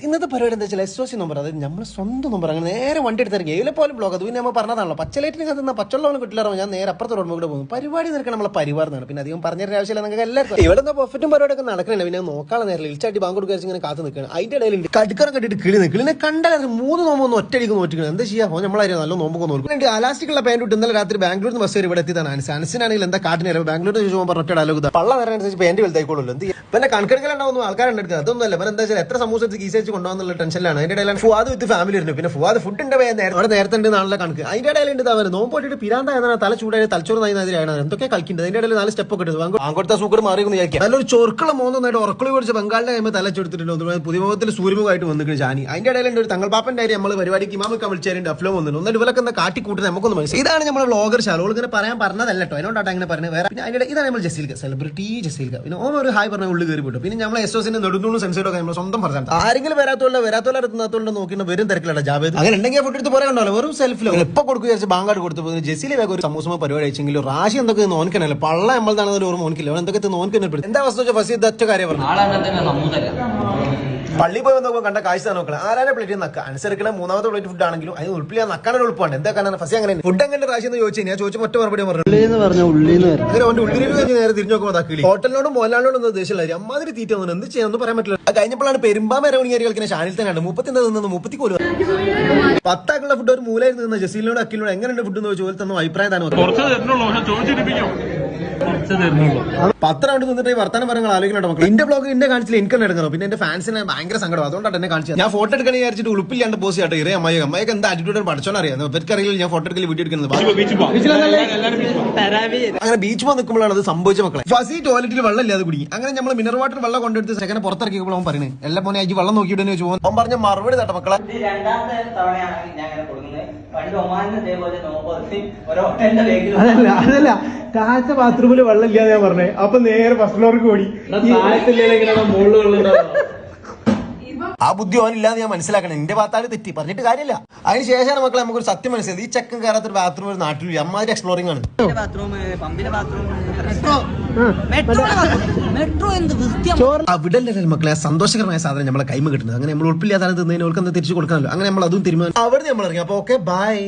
ഇന്നത്തെ പരിപാടി എന്താ വെച്ചാൽ SOC നമ്പർ, അതായത് നമ്മൾ സ്വന്തം നമ്പർ. അങ്ങനെ നേരെ വണ്ടി എടുത്തിറങ്ങി ഏലെ പോലെ ബ്ലോഗ്. അത് പിന്നെ നമ്മൾ പറഞ്ഞതാണല്ലോ, പച്ചലൈറ്റിന് കത്തുന്ന പച്ചവെള്ളം കിട്ടില്ലാറോ. ഞാൻ നേരെ അപ്പുറത്തെ റോഡ് കൂടെ പോകും. പരിപാടി നിൽക്കണം നമ്മളെ പരിവാറിനാണ്. പിന്നെ അധികം പറഞ്ഞ ആവശ്യമില്ല, നിങ്ങൾക്ക് എല്ലാവർക്കും ഇവിടെ നിന്ന് പെർഫെക്റ്റും പരിപാടിയൊക്കെ നടക്കണില്ല. പിന്നെ നോക്കാനുള്ള നേരം ഇൽച്ചാട്ടി ബാങ്ക് കൊടുക്കുക ഇങ്ങനെ കാത്ത് നിൽക്കണം. അതിന്റെ ഇടയിൽ കടുക്കറ കണ്ടിട്ട് കിളിനെ കണ്ടാൽ 3 നോമ്പൊന്നും ഒറ്റയടിക്ക് നോറ്റിക്കണം. എന്താ ചെയ്യാ, നമ്മളായിരുന്നു നല്ല നോമ്പൊക്കെ നോക്കും. അലാസ്റ്റിക്കുള്ള പാൻറ് ഇട്ട് ഇന്നലെ രാത്രി ബാംഗ്ലൂരിൽ ബസ് വരെ ഇവിടെ എത്തിയതാണ്. അനസിനാണെങ്കിൽ എന്താ കാട്ടിനെ ബാംഗ്ലൂരിൽ ചോദിച്ചു പറഞ്ഞ ഒറ്റ ഡയലോഗ് പള്ള നേരനുസരിച്ച് പാൻറ് വലുതായിക്കോളൂ. എന്ത് പിന്നെ കണക്കെടുക്കലുണ്ടാവുന്നു ആൾക്കാരുണ്ടെടുക്കുക. അതൊന്നുമല്ല. പിന്നെ എന്താ വെച്ചാൽ എത്ര സമൂസ കീസേച്ച് കൊണ്ടുപോകുന്നുള്ള ടെൻഷനിലാണ്. അതിന്റെ ഇടയിൽ ഫുവാദ് വിത്ത് ഫാമിലി ഇരുന്നു. പിന്നെ ഫുവാദ് ഫുഡിന്റെ അവിടെ നേരത്തെ ഉണ്ട് നാളെ കണക്ക്. അതിന്റെ ഇടയിൽ ഉണ്ട് അവർ നോമ്പ് പോയിട്ട് പിരാന്തായതാണ്, തല ചൂടായി തലച്ചോറ് നന്നായിരിയാണ് എന്തൊക്കെ കളിക്കുന്നത്. അതിന്റെ ഇടയിൽ 4 സ്റ്റെപ്പ് ഒക്കെ എടുത്തു അങ്ങോട്ടത്തെ സൂക്കർ മാറിയെന്ന് വിചാരിക്കാം. നല്ലൊരു ചൊർക്കുള്ള മോന്നൊന്നായിട്ട് ഉറക്കളി കുറിച്ച് ബംഗാളിന്റെ കഴിയുമ്പോൾ തലച്ചെടുത്തിട്ടുണ്ട്. പുതിമുഖത്തിൽ സൂര്യമുഖമായിട്ട് വന്നിട്ട് ജാനി. അതിന്റെ ഇടയിൽ ഒരു തങ്ങൾപ്പാപ്പന്റെ കാര്യം നമ്മൾ പരിപാടിക്ക് ഇമാമൊക്കെ വിളിച്ചാലും അഫ്ലോ വന്നു. ഒന്നിട്ട് ഇവരൊക്കെ എന്താ കാട്ടിക്കൂട്ടുന്നത് നമുക്കൊന്ന് മനസ്സിലായി. ഇതാണ് നമ്മുടെ വ്ളോഗർ ഷാലോൾ ഇങ്ങനെ പറയാൻ പറഞ്ഞതല്ല കേട്ടോ, അതിനോട്ടാണ് അങ്ങനെ പറഞ്ഞത്. വേറെ പിന്നെ അതിന്റെ ഇതാണ് നമ്മൾ ജസീൽക്ക, സെലിബ്രിറ്റി ജസീൽക്ക. പിന്നെ ഓൻ ഒരു ഹായ് പറഞ്ഞ ഉള്ളിൽ കയറി പോയിട്ടു. പിന്നെ നമ്മൾ SOCന്റെ നെടുന്നൂളും സെൻസേഡൊക്കെ നമ്മൾ സ്വന്തം പറഞ്ഞത്. ആരെങ്കിലും വരാത്തോലെ എത്തുന്നത്തോണ്ട് നോക്കി വരും തിരക്കിലല്ല ജാവേദ്. അങ്ങനെ ഉണ്ടെങ്കിൽ ഫുഡ് എടുത്ത് പറയാൻ ഉണ്ടല്ലോ, വെറും സെൽഫിലോ എപ്പോൾ കൊടുക്കുക ബാങ്കാട് കൊടുത്തു. ജസീൽ വേഗം ഒരു സമൂസമ പരിപാടി അയച്ചെങ്കിലും റാശി എന്തൊക്കെ നോക്കണല്ലോ, പള്ള നമ്മളതാണെന്ന് ഒരു നോക്കില്ല. എന്തൊക്കെ നോക്കി എന്താ അവസ്ഥ ഫസീദ് ഒറ്റ കാര്യം പറഞ്ഞു. പള്ളി പോയി വന്നപ്പോൾ കണ്ട കാഴ്ച നോക്കണം. ആരാനെ പ്ലേറ്റ് നക്ക അനുസരിക്കണം. 3ാമത്തെ പ്ലേറ്റ് ഫുഡ് ആണെങ്കിലും അതിന് ഉൾപ്പില്ല നക്കാനൊരു എളുപ്പമാണ്. എന്താ കാണാൻ ഫസി അങ്ങനെ ഫുഡ് എങ്ങനെ റാശി എന്ന് ചോദിച്ചു. ഞാൻ ചോദിച്ചു ഒറ്റ മറുപടി പറഞ്ഞു അങ്ങനെ അവന്റെ ഉള്ളിൽ കഴിഞ്ഞ് നേരെ തിരിഞ്ഞു നോക്കുമ്പോൾ അതാക്കി ഹോട്ടലിനോടും മോഹൻലാലിനോടും ഒന്നും ദേഷ്യമില്ല. അമ്മാതിരി തീറ്റ ഒന്നും എന്ത് ചെയ്യാൻ പറയാൻ പറ്റില്ല. അത് കഴിഞ്ഞപ്പോഴാണ് പെരുമ്പാമരവണിയേരി കളിക്കുന്ന ഷാനിൽ തന്നെയാണ് 30 കോലും 10 ആക്കുള്ള ഫുഡ് ഒരു മൂലായിരുന്നു നിന്ന് ജസീലിനോട് അക്കിലിനോട് എങ്ങനെയുണ്ട് ഫുഡ് എന്ന് ചോദിച്ചു തന്ന അഭിപ്രായം തന്നെ 10 റൗണ്ട് നിന്നിട്ട് വർത്താനം പറയാൻ ആലോചിക്കണോ മക്കൾ. എന്റെ ബ്ലോഗ് എന്നെ കാണിച്ചില്ല, എനിക്ക് എടുക്കണം. പിന്നെ എന്റെ ഫാൻസിനെ ഭയങ്കര സങ്കടം, അതുകൊണ്ടാണ് എന്നെ കാണിച്ചത്. ഞാൻ ഫോട്ടോ എടുക്കാൻ വിചാരിച്ചിട്ട് ഉളുപ്പില്ലാണ്ട് പോസ്റ്റ് ചെയ്യട്ടെ. ഇറേ അമ്മയൊക്കെ എന്താ ആറ്റിറ്റ്യൂഡ് പഠിച്ചോണ്ട് അറിയാം. ഇവർക്കറിയില്ല ഞാൻ ഫോട്ടോ എടുക്കൽ വീഡിയോ എടുക്കുന്നത്. അങ്ങനെ ബീച്ച് പോകാൻ നിൽക്കുമ്പോഴാണ് അത് സംഭവിച്ച മക്കളെ. ഫസി ടോയ്ലറ്റിൽ വെള്ളം ഇല്ലാതെ കുടി. അങ്ങനെ നമ്മൾ മിനറൽ വാട്ടർ വെള്ളം കൊണ്ടെടുത്ത് സെക്കൻഡ് പുറത്തിറക്കിയപ്പോൾ അവൻ പറയുന്നത് എല്ലാം പോനെ അയച്ച് വെള്ളം നോക്കിയിട്ട് ചോദിച്ചു. അവൻ പറഞ്ഞ മറുപടി തട്ട മക്കളെ. അതല്ല താഴത്തെ ബാത്റൂമിൽ വെള്ളം ഇല്ലാതെ ഞാൻ പറഞ്ഞേ. അപ്പൊ നേരെ ഫസ്റ്റ് ഫ്ലോർക്ക് ഓടി. ആ ബുദ്ധി ഓനില്ലാന്ന് ഞാൻ മനസ്സിലാക്കണം. എന്റെ ഭാഗത്താണ് തെറ്റി, പറഞ്ഞിട്ട് കാര്യമില്ല. അതിനുശേഷമാണ് മക്കളെ നമുക്കൊരു സത്യം മനസ്സിലായത്. ഈ ചെക്കൻ കയറാത്തൊരു ബാത്റൂം ഒരു നാട്ടിൽ അമ്മാതിരി എക്സ്പ്ലോറിംഗ് ആണ്. അവിടെ മക്കളെ സന്തോഷകരമായ സാധനം നമ്മളെ കൈമ കിട്ടുന്നത്. അങ്ങനെ നമ്മൾ ഉൾപ്പില്ലാതെ തിന്നതിന് ഓർക്ക് എന്താ തിരിച്ചു കൊടുക്കാനല്ലോ. അങ്ങനെ നമ്മൾ അതും തീരുമാനം അവിടെ നമ്മൾ ഇറങ്ങി. അപ്പൊ ഓക്കെ ബൈ.